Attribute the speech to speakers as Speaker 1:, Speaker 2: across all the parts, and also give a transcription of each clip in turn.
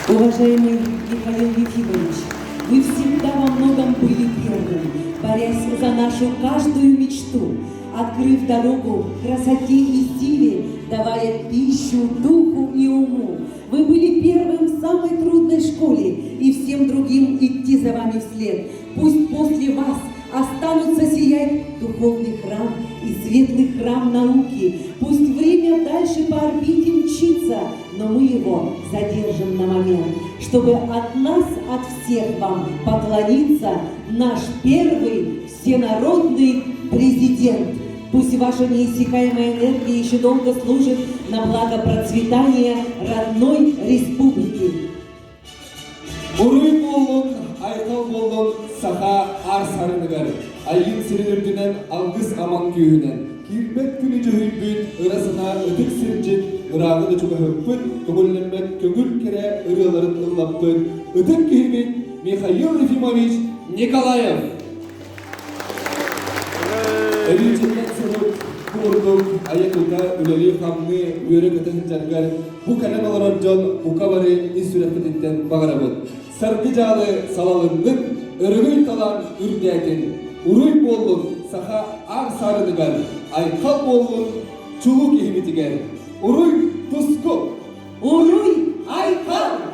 Speaker 1: Уважаемый Михаил Ефимович, вы всегда во многом были первым, борясь за нашу каждую мечту, открыв дорогу красоте и силе, давая пищу духу и уму. Вы были первым в самой трудной школе, и всем другим идти за вами вслед. Пусть после вас останутся сиять духовный храм и светлый храм науки. Пусть время дальше по орбите мчится, но мы его задержим на момент, чтобы от нас, от всех вам поклониться наш первый всенародный президент. Пусть ваша неиссякаемая энергия еще долго служит на благо процветания родной республики.
Speaker 2: Уруй болун, айқал болун, саха ар сарыныгар. Айын сиренердінен алгыс аман күйінен. Кирбет күні жүйбіт, ырасына өтік сирджет, ырағыды чуға хөппіт, көңілінбет көңіл кере ырыларын ыллаппыт. Өтік күйбіт Михаил Ефимович Николаев. Өвілчеттен сұрып, бұғырдық, аяқылда үлелі қамны өрі көтін жарғар, бұ кәлен олар жон бұқа бары инсүрәппететтен бағарабыд. Сарқы жалы салалындың, өрігіл талан үрдәтін. Уруй болын, саха ар сарыныгар, айқал болын, чулу кехиметігер. Уруй тұсқы,
Speaker 1: Уруй айқал!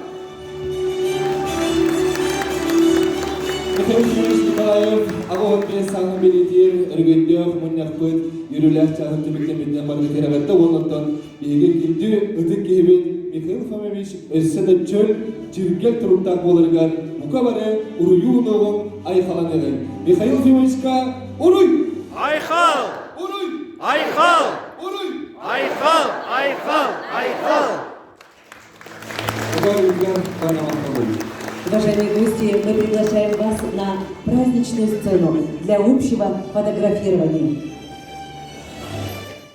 Speaker 2: Михаил Ефимович Николаев, ағуын бен саңын белетер, үргендеу, мұнияқпыт, үйрілер чағын түбіктен барды керағатта, онлықтан бейге келді, үтік кейбет, Михаил Ефимович өсседі чөл, жүргел тұрымтақ болырғар, бұқа бары ұруюынығын айқаланығы. Михаил Ефимовичқа ұруй!
Speaker 3: Айқал!
Speaker 2: Ұруй!
Speaker 3: Айқал!
Speaker 2: Ұруй!
Speaker 3: Айқал! Айқал! Айқал!
Speaker 2: Бұға үргер қанамақта болды.
Speaker 1: Уважаемые гости, мы приглашаем вас на праздничную сцену для общего фотографирования.